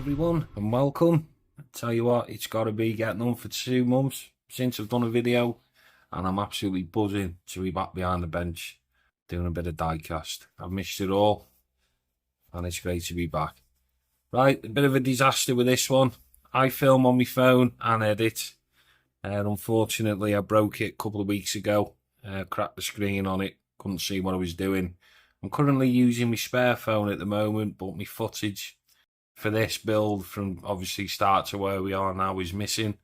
everyone and welcome. I tell you what, it's got to be getting on for 2 months since I've done a video, and I'm absolutely buzzing to be back behind the bench doing a bit of diecast. I've missed it all and it's great to be back. Right, a bit of a disaster with this one. I film on my phone and edit, and unfortunately I broke it a couple of weeks ago. Cracked the screen on it, couldn't see what I was doing. I'm currently using my spare phone at the moment, but my footage for this build from obviously start to where we are now is missing.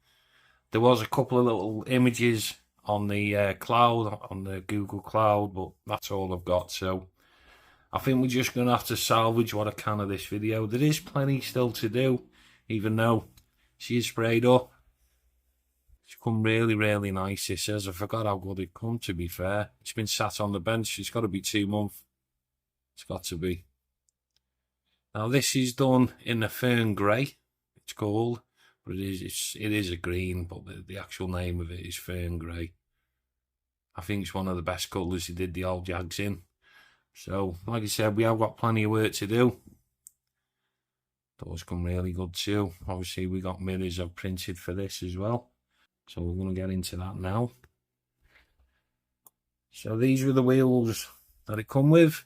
There was a couple of little images on the cloud, on the Google Cloud, but that's all I've got. So I think we're just going to have to salvage what I can of this video. There is plenty still to do, even though she is sprayed up. It's come really nice. It says, I forgot how good it come, to be fair. It's been sat on the bench. It's got to be 2 months. It's got to be. Now this is done in a fern grey, it's called, but it is a green, but the actual name of it is fern grey. I think it's one of the best colours he did the old Jags in. So, like I said, we have got plenty of work to do. Those come really good too. Obviously we got mirrors I've printed for this as well. So we're going to get into that now. So these were the wheels that it come with.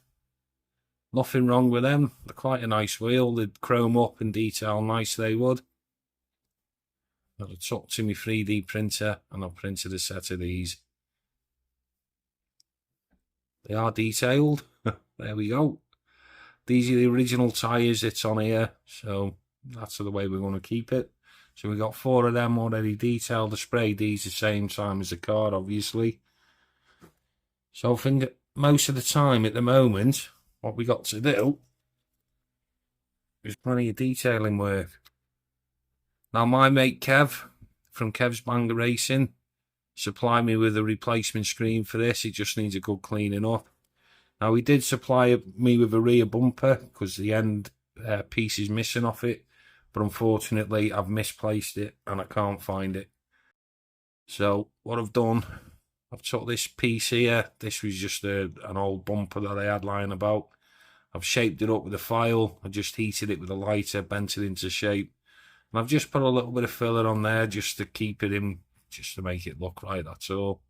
Nothing wrong with them. They're quite a nice wheel. They'd chrome up and detail nice, they would. I took to my 3D printer and I've printed a set of these. They are detailed. There we go. These are the original tyres that's on here. So that's the way we're going to keep it. So we got 4 of them already detailed. I sprayed these the same time as the car, obviously. So I think most of the time at the moment, what we got to do is plenty of detailing work. Now my mate Kev from Kev's Banger Racing supplied me with a replacement screen for this. It just needs a good cleaning up. Now he did supply me with a rear bumper because the end piece is missing off it, but unfortunately I've misplaced it and I can't find it. So what I've done, I've took this piece here. This was just an old bumper that I had lying about. I've shaped it up with a file. I just heated it with a lighter, bent it into shape. And I've just put a little bit of filler on there just to keep it in, just to make it look right, that's all.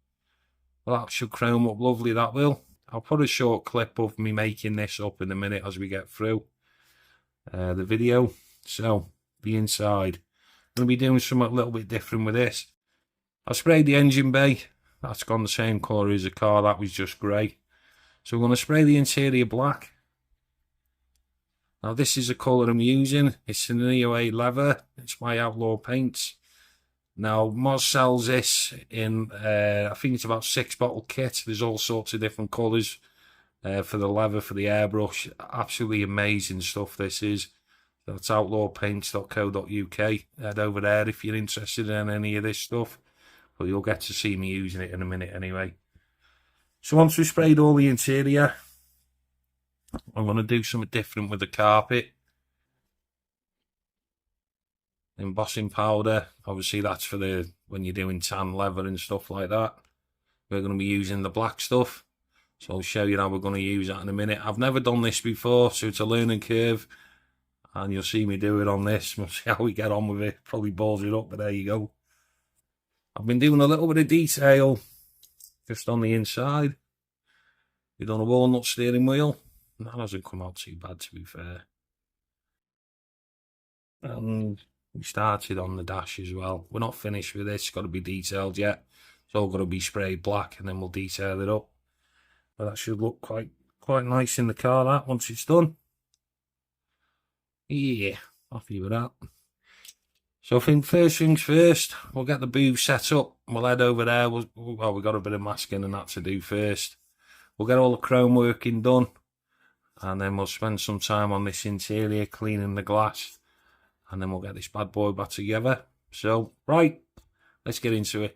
Well, that should chrome up lovely, that will. I'll put a short clip of me making this up in a minute as we get through the video. So, the inside. I'm going to be doing something a little bit different with this. I sprayed the engine bay. That's gone the same colour as the car. That was just grey. So we're going to spray the interior black. Now this is the colour I'm using. It's an Neo 8 leather. It's my Outlaw Paints. Now Moz sells this in, I think it's about 6-bottle kit. There's all sorts of different colours for the leather, for the airbrush. Absolutely amazing stuff this is. That's outlawpaints.co.uk. Head over there if you're interested in any of this stuff. But you'll get to see me using it in a minute anyway. So once we've sprayed all the interior, I'm going to do something different with the carpet. Embossing powder, obviously that's for the when you're doing tan leather and stuff like that. We're going to be using the black stuff. So I'll show you how we're going to use that in a minute. I've never done this before, so it's a learning curve. And you'll see me do it on this. We'll see how we get on with it. Probably balls it up, but there you go. I've been doing a little bit of detail just on the inside. We've done a walnut steering wheel. That hasn't come out too bad, to be fair. And we started on the dash as well. We're not finished with this. It's got to be detailed yet. It's all got to be sprayed black and then we'll detail it up. But that should look quite nice in the car, that, once it's done. Yeah, happy with that. So I think first things first, we'll get the booth set up. We'll head over there. Well, we've got a bit of masking and that to do first. We'll get all the chrome working done. And then we'll spend some time on this interior, cleaning the glass. And then we'll get this bad boy back together. So, right, let's get into it.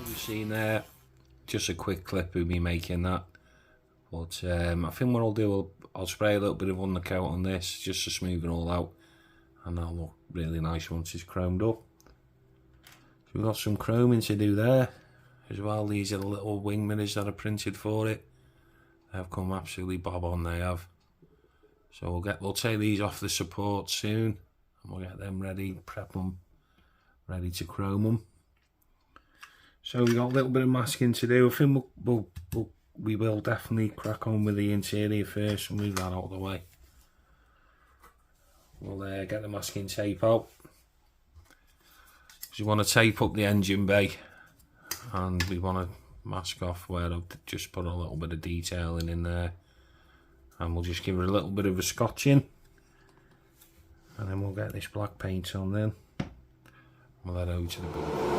You've seen there, just a quick clip of me making that. But I think what I'll do, I'll spray a little bit of undercoat on this just to smooth it all out, and that'll look really nice once it's chromed up. So we've got some chroming to do there as well. These are the little wing mirrors that are printed for it. They've come absolutely bob on, they have. So we'll take these off the support soon, and we'll get them ready, prep them, ready to chrome them. So we've got a little bit of masking to do. I think we will definitely crack on with the interior first and move that out of the way. We'll get the masking tape out. So you want to tape up the engine bay, and we want to mask off where I've just put a little bit of detailing in there, and we'll just give it a little bit of a scotching, and then we'll get this black paint on then. We'll head over to the board.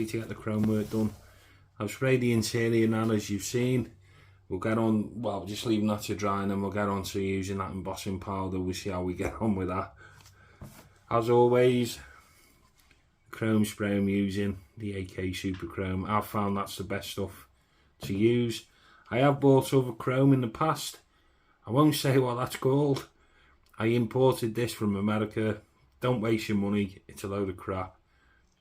To get the chrome work done. I've sprayed the interior now, as you've seen. We'll get on, well, just leaving that to dry, and then we'll get on to using that embossing powder. We'll see how we get on with that. As always, chrome spray I'm using, the AK Super Chrome. I've found that's the best stuff to use. I have bought other chrome in the past. I won't say what that's called. I imported this from America. Don't waste your money, it's a load of crap.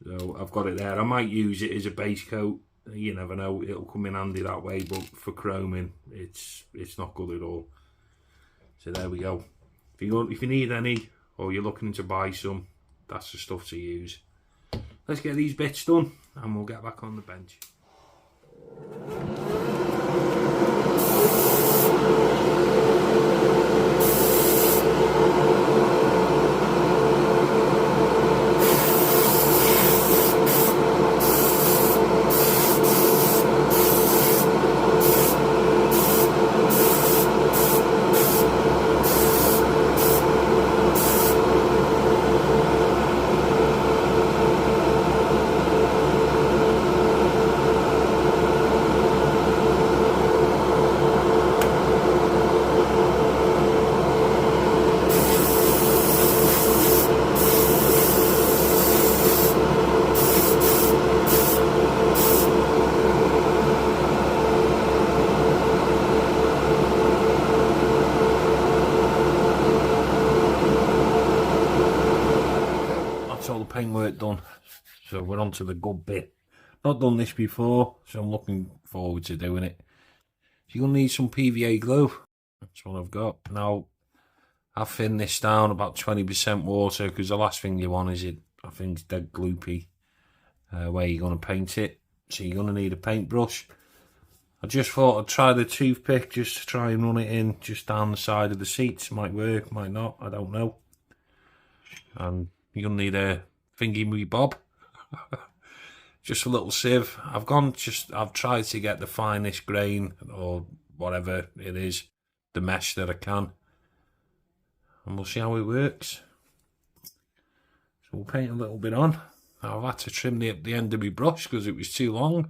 So I've got it there. I might use it as a base coat. You never know, it'll come in handy that way, but for chroming, it's not good at all. So there we go. If you need any, or you're looking to buy some, that's the stuff to use. Let's get these bits done, and we'll get back on the bench. paintwork done, so we're on to the good bit. Not done this before, so I'm looking forward to doing it. You're going to need some PVA glue. That's what I've got. Now, I've thinned this down about 20% water, because the last thing you want is it, I think, it's dead gloopy where you're going to paint it. So you're going to need a paintbrush. I just thought I'd try the toothpick just to try and run it in just down the side of the seats. Might work, might not, I don't know. And you're going to need a thingy me bob. Just a little sieve. I've tried to get the finest grain or whatever it is, the mesh that I can. And we'll see how it works. So we'll paint a little bit on. I've had to trim the end of my brush because it was too long.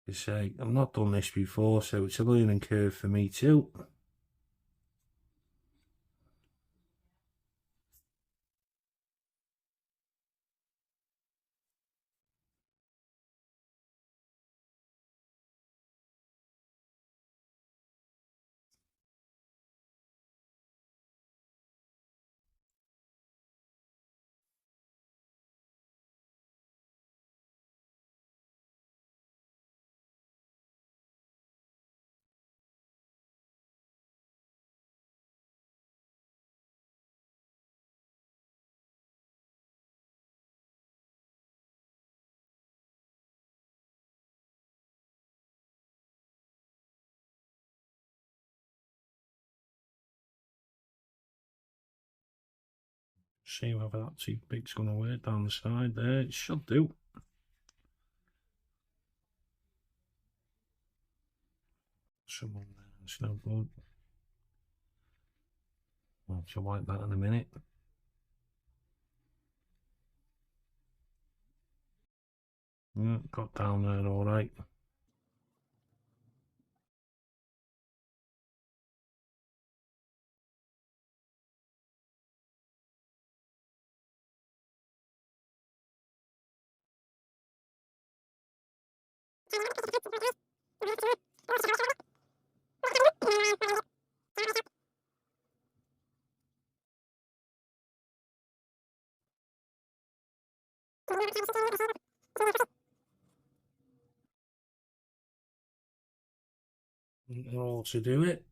I've not done this before, so it's a learning curve for me too. See whether that toothpick's going to work down the side there. It should do. Someone there, it's no good. I'll have to wipe that in a minute. Yeah, got down there all right. All to do it.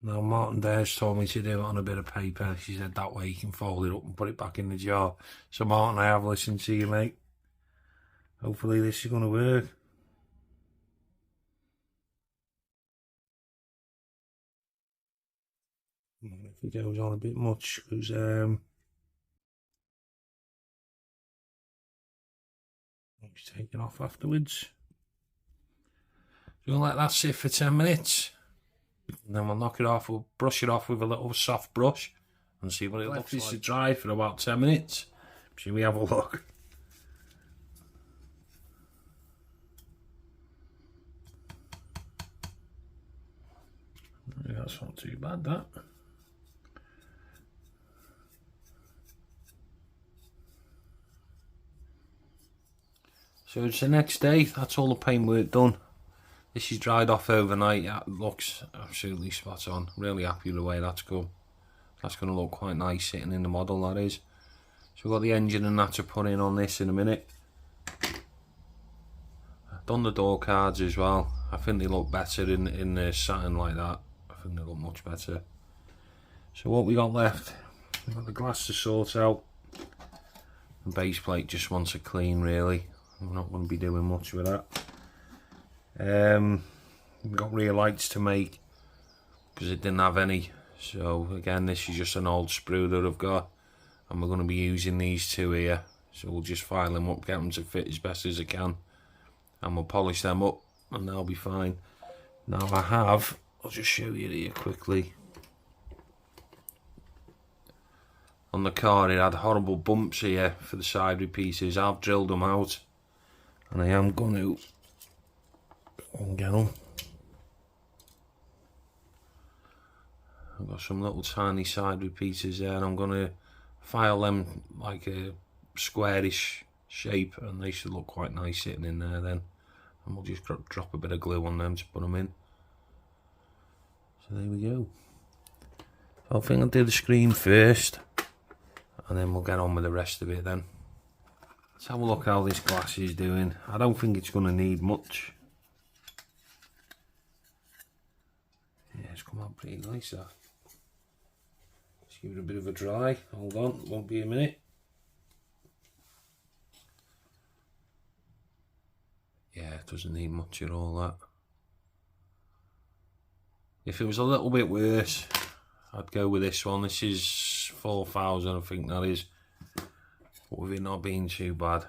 Now Martin Dares told me to do it on a bit of paper. She said that way you can fold it up and put it back in the jar. So Martin, I have listened to you, mate. Hopefully this is going to work. If it goes on a bit much, because it's taken off afterwards. So we'll let that sit for 10 minutes. And then we'll knock it off, we'll brush it off with a little soft brush and see what it looks like. This to dry for about 10 minutes. Should we have a look? That's not too bad, that. So it's the next day, that's all the paintwork done. This is dried off overnight. It looks absolutely spot on. Really happy with the way that's come. That's going to look quite nice sitting in the model, that is. So we've got the engine and that to put in on this in a minute. I've done the door cards as well. I think they look better in the satin like that. I think they look much better. So what we got left, we've got the glass to sort out. The base plate just wants a clean, really. I'm not going to be doing much with that. We've got rear lights to make because it didn't have any. So again, this is just an old sprue that I've got, and we're going to be using these two here. So we'll just file them up, get them to fit as best as I can, and we'll polish them up and they'll be fine. Now I'll just show you here quickly. On the car it had horrible bumps here for the side pieces. I've drilled them out and I am going to get them. I've got some little tiny side repeaters there, and I'm going to file them like a squarish shape, and they should look quite nice sitting in there then. And we'll just drop a bit of glue on them to put them in. So there we go. So I think I'll do the screen first, and then we'll get on with the rest of it then. Let's have a look how this glass is doing. I don't think it's going to need much. Yeah, it's come out pretty nice that. Let's give it a bit of a dry. Hold on, it won't be a minute. Yeah, it doesn't need much at all, that. If it was a little bit worse, I'd go with this one. This is 4,000, I think that is. But with it not being too bad,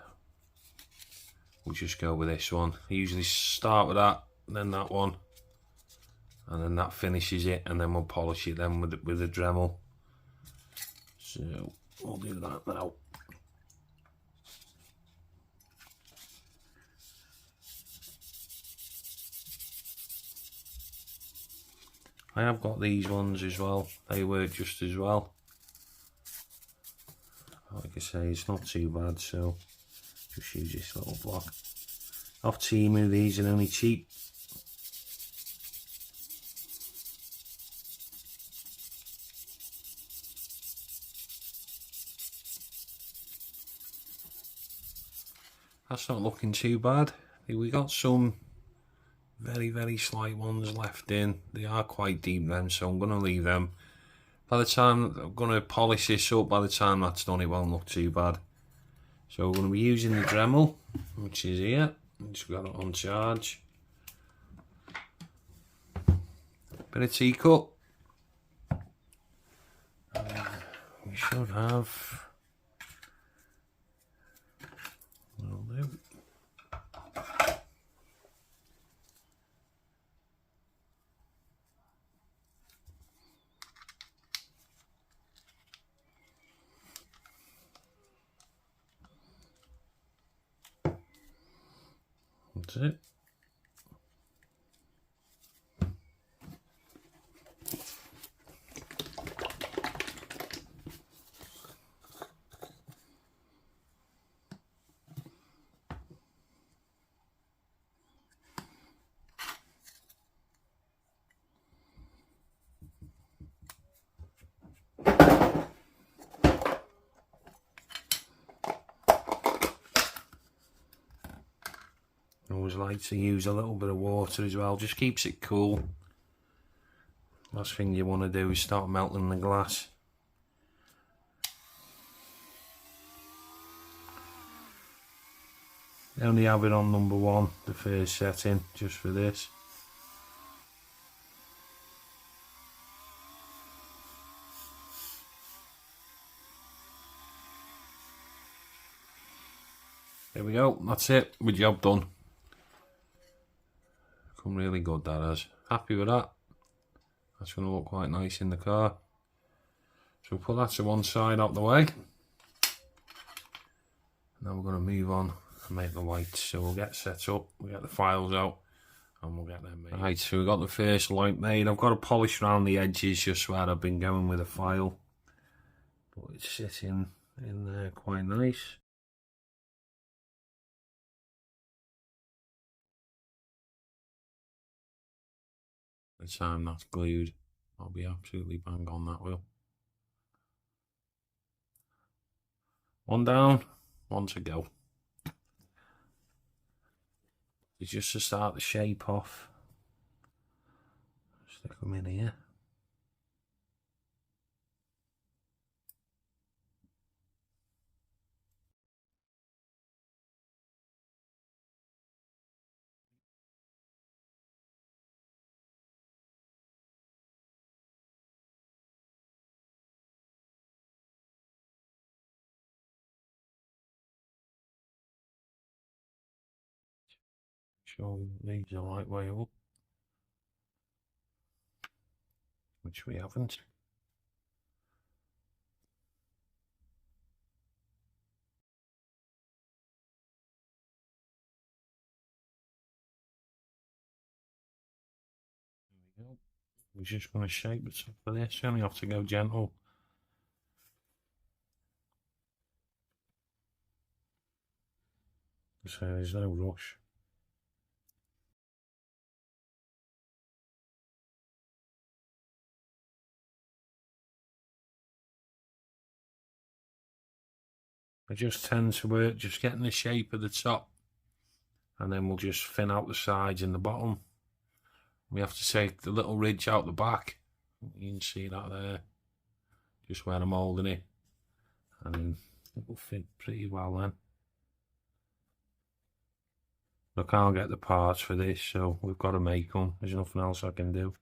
we'll just go with this one. I usually start with that, then that one, and then that finishes it, and then we'll polish it then with the Dremel. So we'll do that now. I have got these ones as well. They work just as well. Like I say, it's not too bad, so just use this little block. Off Temu, these are only cheap. That's not looking too bad. We got some very slight ones left in. They are quite deep then, so I'm going to leave them. By the time I'm going to polish this up, by the time that's done, it won't look too bad. So we're going to be using the Dremel, which is here. Just got it on charge. Bit of teacup. We should have. Will do. That's it. Always like to use a little bit of water as well, just keeps it cool. Last thing you want to do is start melting the glass. I only have it on number 1, the first setting, just for this. There we go, that's it, my job done. Come really good, that is. Happy with that. That's going to look quite nice in the car. So we'll put that to one side out the way. Now we're going to move on and make the lights. So we'll get set up, we'll get the files out, and we'll get them made. Right, so we've got the first light made. I've got to polish around the edges just where I've been going with the file. But it's sitting in there quite nice. The time that's glued, I'll be absolutely bang on, that will. One down, one to go. It's just to start the shape off. Stick them in here. Sure these the right way up, which we haven't. There we go. We're just going to shape the top of this. You only have to go gentle. So there's no rush. I just tend to work just getting the shape of the top, and then we'll just thin out the sides and the bottom. We have to take the little ridge out the back. You can see that there, just where I'm holding it, and then it will fit pretty well then. I can't get the parts for this, so we've got to make them. There's nothing else I can do.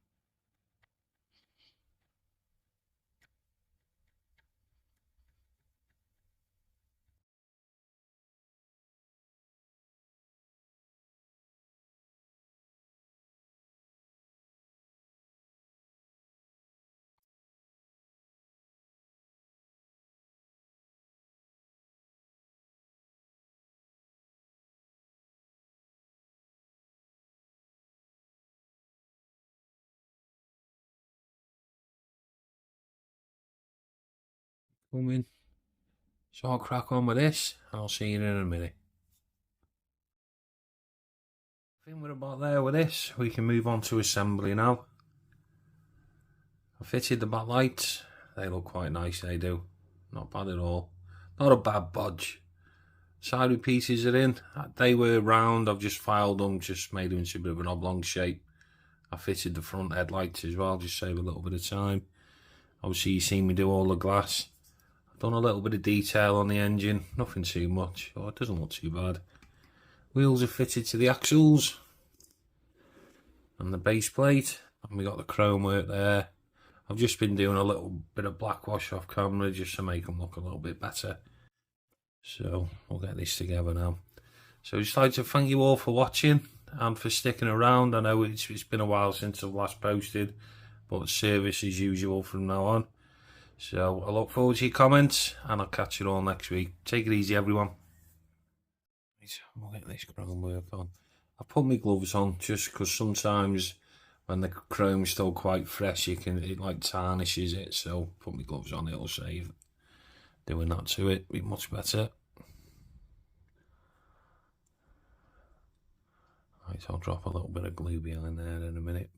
Come in. So I'll crack on with this, and I'll see you in a minute. I think we're about there with this. We can move on to assembly now. I fitted the backlights. They look quite nice, they do. Not bad at all. Not a bad bodge. Side pieces are in. They were round. I've just filed them, just made them into a bit of an oblong shape. I fitted the front headlights as well, just save a little bit of time. Obviously, you've seen me do all the glass. I've done a little bit of detail on the engine. Nothing too much. Oh, it doesn't look too bad. Wheels are fitted to the axles and the base plate. And we got the chrome work there. I've just been doing a little bit of black wash off camera just to make them look a little bit better. So we'll get this together now. So I'd just like to thank you all for watching and for sticking around. I know it's been a while since I've last posted, but service as usual from now on. So I look forward to your comments, and I'll catch you all next week. Take it easy, everyone. We'll get this chrome work on. I put my gloves on just because sometimes when the chrome's still quite fresh, it like tarnishes it. So put my gloves on, it'll save doing that to it. Be much better. Right, so I'll drop a little bit of glue behind there in a minute.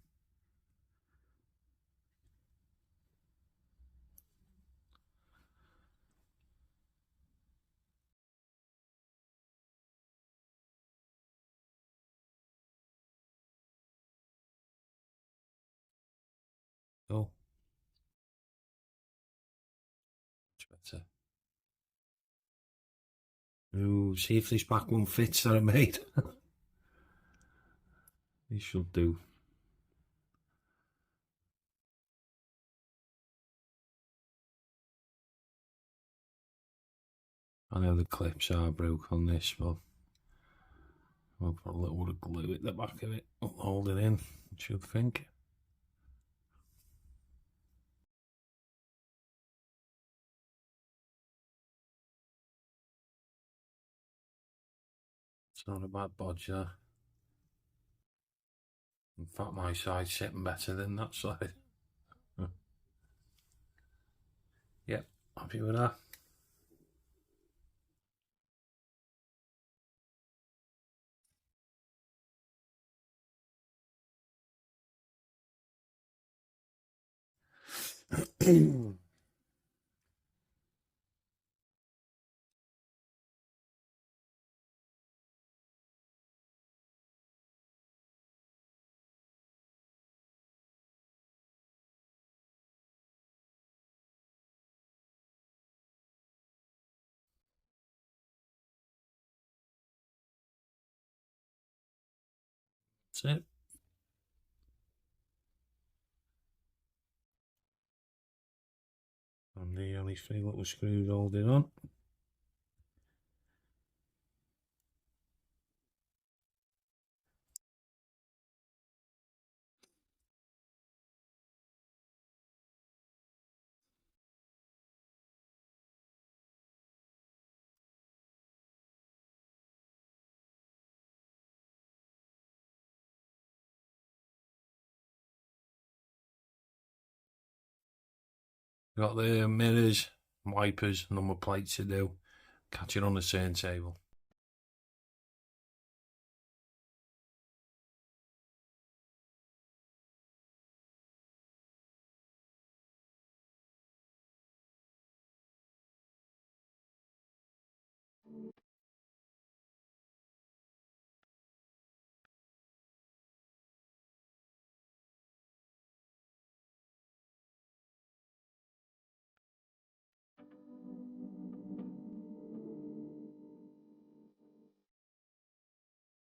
Oh, much better. Ooh, see if this back one fits that I made. It should do. I know the clips are broke on this, but we'll put a little bit of glue at the back of it, hold it in, I should think. It's not a bad bodge there. In fact, my side's sitting better than that side. Yep, happy with that. That's it. And the only three little screws holding on. Got the mirrors, wipers, number plates to do. Catch it on the turntable.